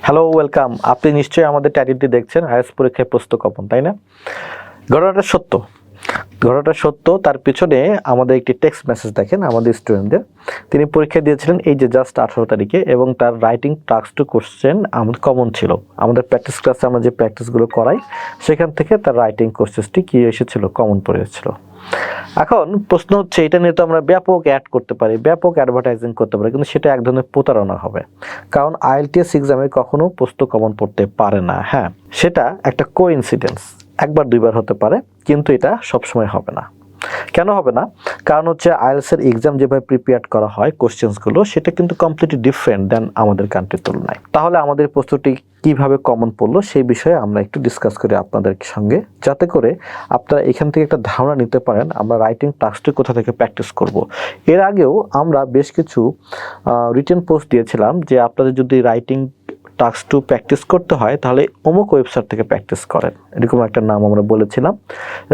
Hello, welcome. আপনি নিশ্চয়ই আমাদের টাইটেলটি দেখছেন, আইএলটিএস পরীক্ষায় প্রস্তুত কপন, তাই না? ঘটনাটা সত্য। তার পিছনে আমাদের একটি টেক্সট মেসেজ দেখেন আমাদের স্টুডেন্টদের। তিনি পরীক্ষা দিয়েছিলেন এই যে জাস্ট 18 তারিখে, এবং তার রাইটিং টাস্ক টু কোশ্চেন আমাদের কমন ছিল। আমাদের প্র্যাকটিস ক্লাসে আমরা যে প্র্যাকটিসগুলো করাই সেখান থেকে তার রাইটিং কোশ্চেনটি কি এসেছিল, কমন পড়ে এসেছিল। এখন প্রশ্ন হচ্ছে, এটা নিয়ে তো আমরা ব্যাপক অ্যাড করতে পারি, ব্যাপক অ্যাডভার্টাইজিং করতে পারি, কিন্তু সেটা এক ধরনের প্রতারণা হবে। কারণ আইএলটিএস এক্সামে কখনো প্রশ্ন কমন পড়তে পারে না। হ্যাঁ, সেটা একটা কোইন্সিডেন্স, একবার দুইবার হতে পারে, কিন্তু এটা সবসময় হবে না। কেন হবে না? কারণ হচ্ছে আইএলটিএস এর এক্সাম যেভাবে প্রিপেয়ার করা হয় কোশ্চেন্সগুলো, সেটা কিন্তু কমপ্লিটলি ডিফারেন্ট দেন আমাদের কান্ট্রির তুলনায়। তাহলে আমাদের প্রশ্নটি কিভাবে কমন পড়লো সেই বিষয়ে আমরা একটু ডিসকাস করি আপনাদের সঙ্গে, যাতে করে আপনারা এখান থেকে একটা ধারণা নিতে পারেন আমরা রাইটিং টাস্কটি কোথা থেকে প্র্যাকটিস করব। এর আগেও আমরা বেশ কিছু রিটেন পোস্ট দিয়েছিলাম যে আপনাদের যদি রাইটিং টাস্ক টু প্র্যাকটিস করতে হয় তাহলে অমুক ওয়েবসাইট থেকে প্র্যাকটিস করেন, এরকম একটা নাম আমরা বলেছিলাম।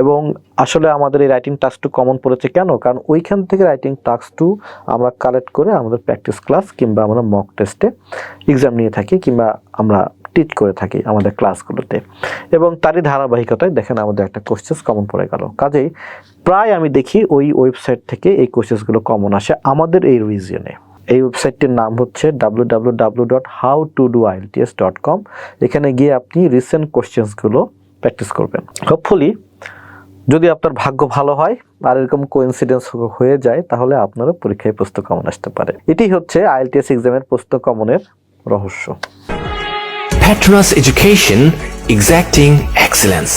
এবং আসলে আমাদের এই রাইটিং টাস্ক টু কমন পড়েছে কেন? কারণ ওইখান থেকে রাইটিং টাস্ক টু আমরা কালেক্ট করে আমাদের প্র্যাকটিস ক্লাস কিংবা আমরা মক টেস্টে এক্সাম নিয়ে থাকি, কিংবা আমরা টিচ করে থাকি আমাদের ক্লাসগুলোতে। এবং তারই ধারাবাহিকতায় দেখেন আমাদের একটা কোশ্চেন কমন পড়ে গেল। কাজেই প্রায় আমি দেখি ওই ওয়েবসাইট থেকে এই কোশ্চেনগুলো কমন আসে আমাদের এই রিজিয়নে। এই ওয়েবসাইটটির নাম হচ্ছে www.howtodoielts.com। এখানে গিয়ে আপনি রিসেন্ট কোশ্চেন্সগুলো প্র্যাকটিস করবেন। হোপফুলি যদি আপনার ভাগ্য ভালো হয় আর এরকম কোইন্সিডেন্স হয়ে যায়, তাহলে আপনারও পরীক্ষায় প্রশ্ন কমন আসতে পারে। এটি হচ্ছে আইএলটিএস এক্সামের প্রশ্ন কমনের রহস্য। Patronus Education, exacting excellence.